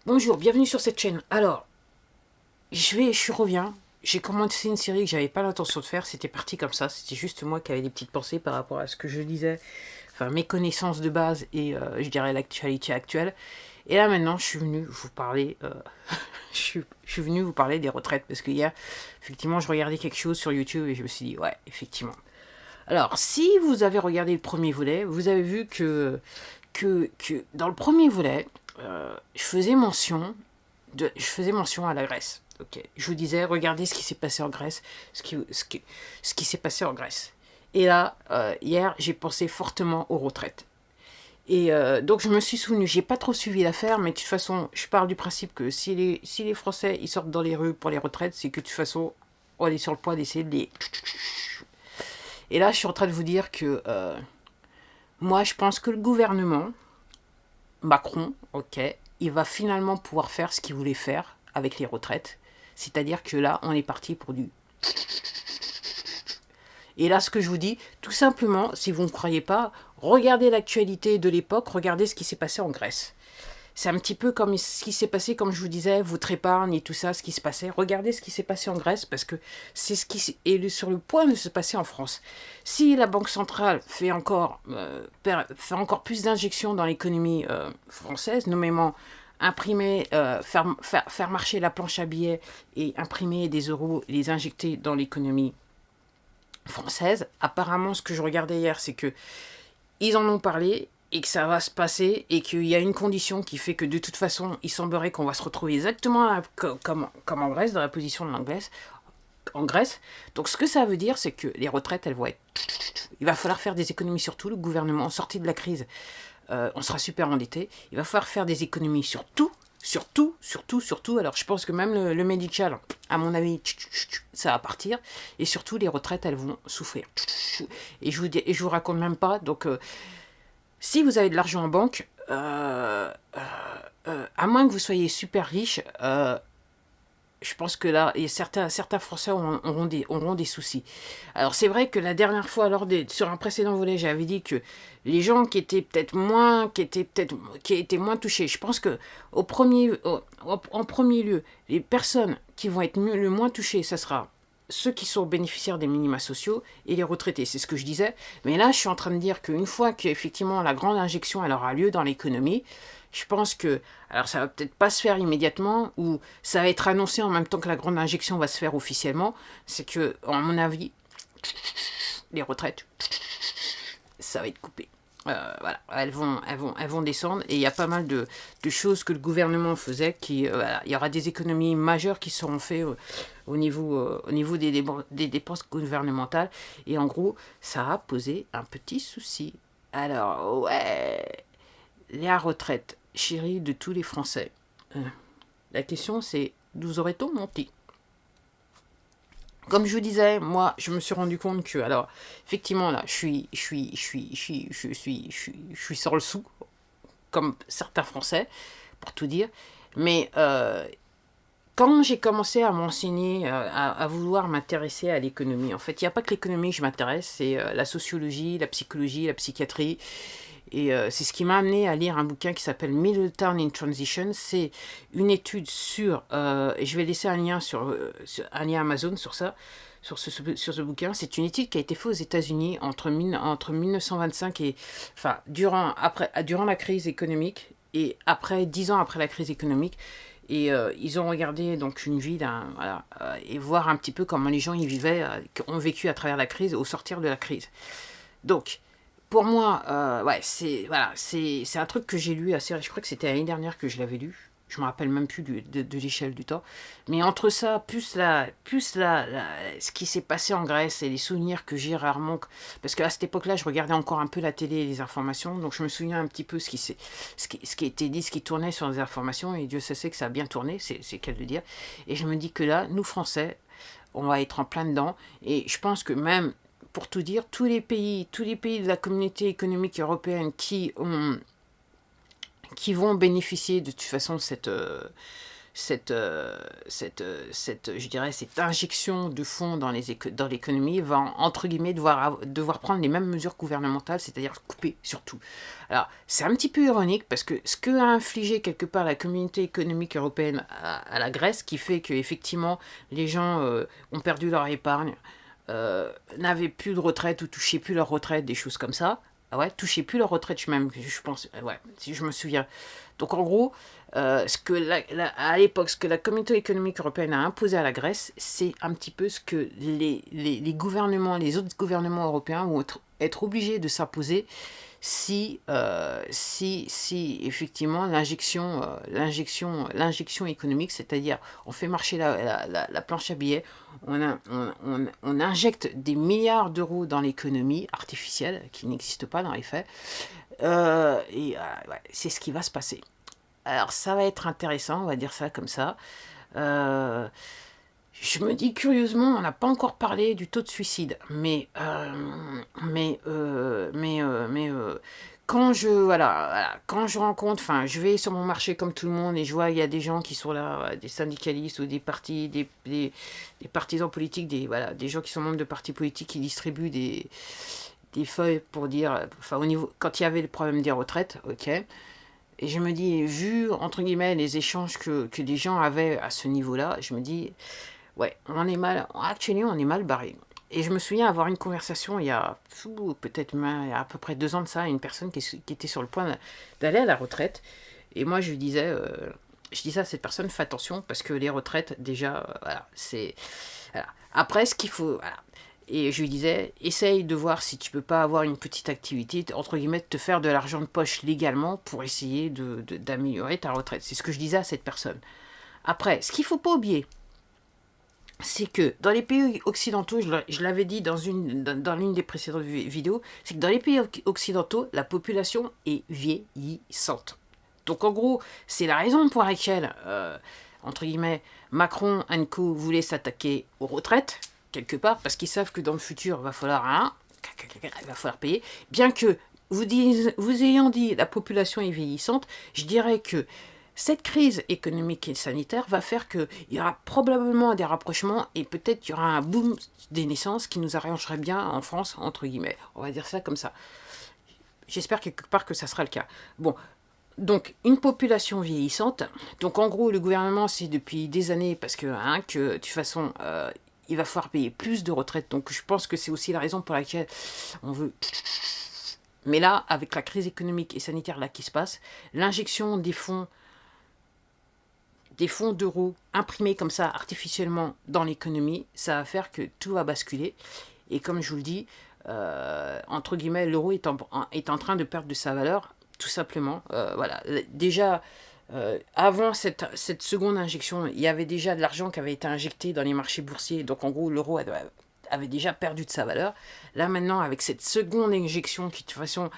Bonjour, bienvenue sur cette chaîne. Alors, je reviens. J'ai commencé une série que j'avais pas l'intention de faire. C'était parti comme ça. C'était juste moi qui avais des petites pensées par rapport à ce que je lisais. Enfin, mes connaissances de base et je dirais l'actualité actuelle. Et là maintenant, je suis venu vous parler. Je suis venu vous parler des retraites parce qu'hier, effectivement, je regardais quelque chose sur YouTube et je me suis dit, ouais, effectivement. Alors, si vous avez regardé le premier volet, vous avez vu que dans le premier volet, je faisais mention à la Grèce. Ok. Je vous disais, regardez ce qui s'est passé en Grèce, ce qui s'est passé en Grèce. Et là, hier, j'ai pensé fortement aux retraites. Et donc je me suis souvenu, j'ai pas trop suivi l'affaire, mais de toute façon, je pars du principe que si les Français ils sortent dans les rues pour les retraites, c'est que de toute façon, on est sur le point d'essayer de les. Et là, je suis en train de vous dire que moi, je pense que le gouvernement, Macron, ok, il va finalement pouvoir faire ce qu'il voulait faire avec les retraites. C'est-à-dire que là, on est parti pour du. Et là, ce que je vous dis, tout simplement, si vous ne croyez pas, regardez l'actualité de l'époque, regardez ce qui s'est passé en Grèce. C'est un petit peu comme ce qui s'est passé, comme je vous disais, votre épargne et tout ça, ce qui se passait. Regardez ce qui s'est passé en Grèce parce que c'est ce qui est sur le point de se passer en France. Si la Banque centrale fait encore plus d'injections dans l'économie française, nommément imprimer, faire marcher la planche à billets et imprimer des euros et les injecter dans l'économie française, apparemment ce que je regardais hier, c'est que ils en ont parlé et que ça va se passer et qu'il y a une condition qui fait que de toute façon, il semblerait qu'on va se retrouver exactement comme en Grèce, dans la position de l'Angleterre, en Grèce. Donc ce que ça veut dire, c'est que les retraites, elles vont être. Il va falloir faire des économies sur tout. Le gouvernement, en sortie de la crise, on sera super endetté. Il va falloir faire des économies sur tout. Surtout, surtout, surtout. Alors, je pense que même le médical, à mon avis, ça va partir. Et surtout, les retraites, elles vont souffrir. Et je vous raconte même pas. Donc, si vous avez de l'argent en banque, à moins que vous soyez super riche, je pense que là, et certains Français auront des soucis. Alors c'est vrai que la dernière fois, sur un précédent volet, j'avais dit que les gens qui étaient moins touchés, je pense que en premier lieu, les personnes qui vont être le moins touchées, ça sera ceux qui sont bénéficiaires des minima sociaux et les retraités, c'est ce que je disais. Mais là, je suis en train de dire qu'une fois qu'effectivement la grande injection elle aura lieu dans l'économie, je pense que, alors ça va peut-être pas se faire immédiatement, ou ça va être annoncé en même temps que la grande injection va se faire officiellement, c'est que, à mon avis, les retraites, ça va être coupé. Voilà, elles vont descendre et il y a pas mal de choses que le gouvernement faisait voilà, il y aura des économies majeures qui seront faites au niveau des dépenses gouvernementales et en gros ça a posé un petit souci. Alors ouais, la retraite chérie de tous les Français. La question c'est d'où aurait-on monté? Comme je vous disais, moi, je me suis rendu compte que, alors, effectivement, là, je suis sur le sou, comme certains Français, pour tout dire. Mais quand j'ai commencé à m'enseigner, à vouloir m'intéresser à l'économie, en fait, il n'y a pas que l'économie que je m'intéresse, c'est la sociologie, la psychologie, la psychiatrie. Et c'est ce qui m'a amené à lire un bouquin qui s'appelle Middletown in Transition. C'est une étude sur, et je vais laisser un lien Amazon sur ça, sur ce bouquin. C'est une étude qui a été faite aux États-Unis entre 1925 et, enfin, durant la crise économique et après, 10 ans après la crise économique. Et ils ont regardé donc une vie voilà, et voir un petit peu comment les gens y vivaient, ont vécu à travers la crise, au sortir de la crise. Donc, pour moi, ouais, c'est un truc que j'ai lu assez. Je crois que c'était l'année dernière que je l'avais lu. Je me rappelle même plus de l'échelle du temps. Mais entre ça, ce qui s'est passé en Grèce et les souvenirs que j'ai rarement. Parce qu'à cette époque-là, je regardais encore un peu la télé et les informations. Donc je me souviens un petit peu ce qui était dit, ce qui tournait sur les informations. Et Dieu sait que ça a bien tourné, c'est qu'à le dire. Et je me dis que là, nous Français, on va être en plein dedans. Et je pense que même pour tout dire, tous les pays de la communauté économique européenne qui vont bénéficier de toute façon je dirais, cette injection de fonds dans l'économie va, entre guillemets, devoir prendre les mêmes mesures gouvernementales, c'est-à-dire couper sur tout. Alors, c'est un petit peu ironique, parce que ce que a infligé quelque part la communauté économique européenne à la Grèce, qui fait qu'effectivement, les gens ont perdu leur épargne, n'avaient plus de retraite ou touchaient plus leur retraite, des choses comme ça. Ah ouais, touchaient plus leur retraite, je pense, ouais, si je me souviens. Donc en gros, à l'époque, ce que la communauté économique européenne a imposé à la Grèce, c'est un petit peu ce que les gouvernements, les autres gouvernements européens vont être obligés de s'imposer si effectivement l'injection économique, c'est-à-dire on fait marcher la planche à billets, on injecte des milliards d'euros dans l'économie artificielle qui n'existe pas dans les faits, ouais, c'est ce qui va se passer. Alors ça va être intéressant, on va dire ça comme ça. Je me dis curieusement, on n'a pas encore parlé du taux de suicide, mais quand je rencontre, enfin, je vais sur mon marché comme tout le monde et je vois il y a des gens qui sont là, des syndicalistes ou des partis, des partisans politiques, des gens qui sont membres de partis politiques qui distribuent des feuilles pour dire, enfin, au niveau, quand il y avait le problème des retraites, ok. Et je me dis, vu, entre guillemets, les échanges que les gens avaient à ce niveau-là, je me dis, ouais, actuellement, on est mal barré. Et je me souviens avoir une conversation il y a peut-être il y a à peu près 2 ans de ça, une personne qui était sur le point d'aller à la retraite. Et moi, je disais à cette personne, fais attention, parce que les retraites, déjà, voilà, c'est... Voilà. Après, ce qu'il faut... Voilà. Et je lui disais, essaye de voir si tu peux pas avoir une petite activité, entre guillemets, de te faire de l'argent de poche légalement pour essayer d'améliorer ta retraite. C'est ce que je disais à cette personne. Après, ce qu'il faut pas oublier, c'est que dans les pays occidentaux, je l'avais dit dans l'une des précédentes vidéos, c'est que dans les pays occidentaux, la population est vieillissante. Donc en gros, c'est la raison pour laquelle, entre guillemets, Macron et co voulaient s'attaquer aux retraites, quelque part, parce qu'ils savent que dans le futur, il va falloir payer. Bien que vous ayant dit la population est vieillissante, je dirais que cette crise économique et sanitaire va faire qu'il y aura probablement des rapprochements et peut-être qu'il y aura un boom des naissances qui nous arrangerait bien en France, entre guillemets. On va dire ça comme ça. J'espère quelque part que ça sera le cas. Bon, donc une population vieillissante. Donc en gros, le gouvernement, c'est depuis des années, parce que, de toute façon, il va falloir payer plus de retraites. Donc je pense que c'est aussi la raison pour laquelle on veut... Mais là, avec la crise économique et sanitaire là qui se passe, l'injection des fonds d'euros imprimés comme ça artificiellement dans l'économie, ça va faire que tout va basculer. Et comme je vous le dis, entre guillemets, l'euro est en train de perdre de sa valeur, tout simplement. Voilà. Déjà, avant cette seconde injection, il y avait déjà de l'argent qui avait été injecté dans les marchés boursiers. Donc en gros, l'euro avait déjà perdu de sa valeur. Là maintenant, avec cette seconde injection qui de toute façon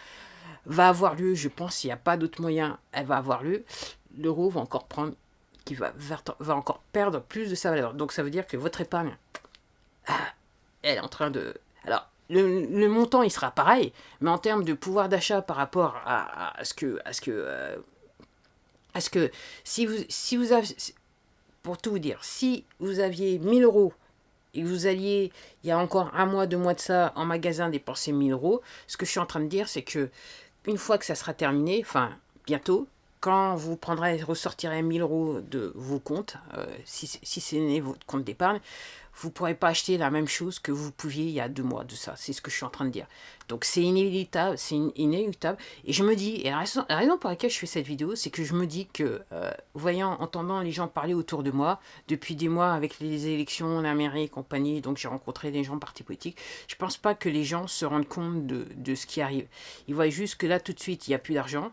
va avoir lieu, je pense, s'il n'y a pas d'autre moyen, elle va avoir lieu, l'euro va encore va encore perdre plus de sa valeur. Donc ça veut dire que votre épargne, elle est en train de... Alors, le montant, il sera pareil, mais en termes de pouvoir d'achat par rapport à ce que si vous avez... Pour tout vous dire, si vous aviez 1000 euros et que vous alliez, il y a encore 1 mois, 2 mois de ça, en magasin dépenser 1000 euros, ce que je suis en train de dire, c'est que une fois que ça sera terminé, enfin, bientôt, quand vous ressortirez 1000 euros de vos comptes, si c'est votre compte d'épargne, vous ne pourrez pas acheter la même chose que vous pouviez il y a 2 mois de ça. C'est ce que je suis en train de dire. Donc c'est inéluctable, inéluctable. Et je me dis, et la raison pour laquelle je fais cette vidéo, c'est que je me dis que, entendant les gens parler autour de moi, depuis des mois avec les élections en Amérique, compagnie, donc j'ai rencontré des gens de partis politiques, je ne pense pas que les gens se rendent compte de ce qui arrive. Ils voient juste que là, tout de suite, il n'y a plus d'argent.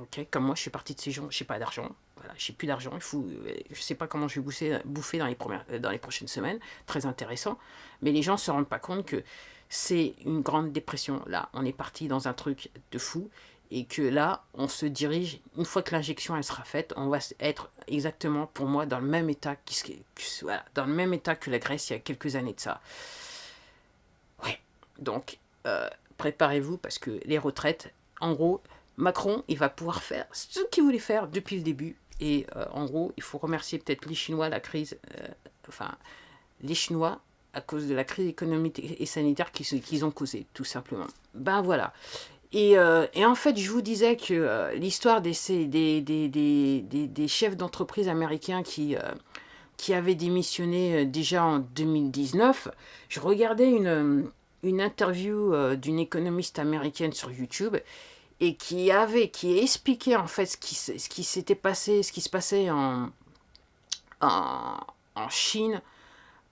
Okay, comme moi, je suis partie de ces gens, je n'ai pas d'argent. Voilà, j'ai plus d'argent. Je ne sais pas comment je vais bouffer dans les prochaines semaines. Très intéressant. Mais les gens ne se rendent pas compte que c'est une grande dépression. Là, on est parti dans un truc de fou. Et que là, on se dirige, une fois que l'injection elle sera faite, on va être exactement, pour moi, dans le même état dans le même état que la Grèce il y a quelques années de ça. Ouais. Donc, préparez-vous parce que les retraites, en gros, Macron, il va pouvoir faire ce qu'il voulait faire depuis le début. Et en gros, il faut remercier peut-être les Chinois, la crise, les Chinois, à cause de la crise économique et sanitaire qu'ils ont causée, tout simplement. Ben voilà. Et en fait, je vous disais que l'histoire des chefs d'entreprise américains qui avaient démissionné déjà en 2019, je regardais une interview d'une économiste américaine sur YouTube et qui expliquait en fait ce qui s'était passé, ce qui se passait en Chine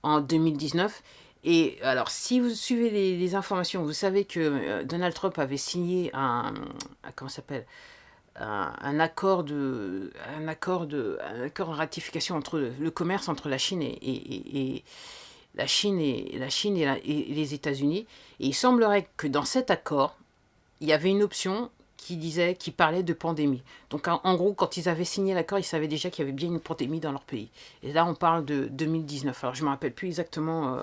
en 2019. Et alors, si vous suivez les informations, vous savez que Donald Trump avait signé comment ça s'appelle, un accord en ratification entre le commerce entre la Chine et les États-Unis. Et il semblerait que dans cet accord, il y avait une option qui parlait de pandémie. Donc en gros, quand ils avaient signé l'accord, ils savaient déjà qu'il y avait bien une pandémie dans leur pays. Et là, on parle de 2019. Alors je ne me rappelle plus exactement,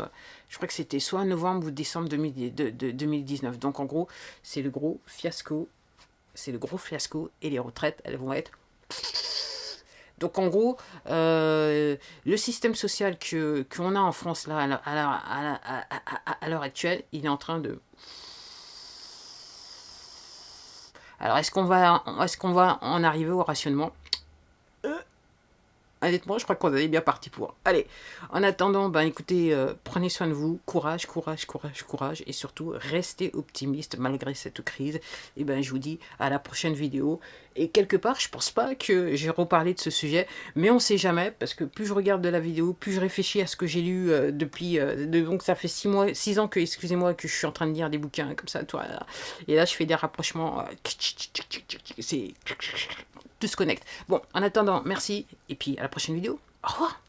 je crois que c'était soit novembre ou décembre 2019. Donc en gros, c'est le gros fiasco. C'est le gros fiasco et les retraites, elles vont être... Donc en gros, le système social qu'on a en France là, à l'heure actuelle, il est en train de... Alors, est-ce qu'on va en arriver au rationnement? Honnêtement, je crois qu'on est bien parti pour. Allez, en attendant, ben écoutez, prenez soin de vous, courage, courage, courage, courage, et surtout, restez optimiste malgré cette crise. Et ben, je vous dis à la prochaine vidéo. Et quelque part, je pense pas que j'ai reparlé de ce sujet, mais on sait jamais, parce que plus je regarde de la vidéo, plus je réfléchis à ce que j'ai lu depuis... donc ça fait 6 ans que, excusez-moi, que je suis en train de lire des bouquins comme ça, toi. Là. Et là, je fais des rapprochements. C'est... Tout se connecte. Bon, en attendant, merci, et puis à la prochaine vidéo. Au revoir.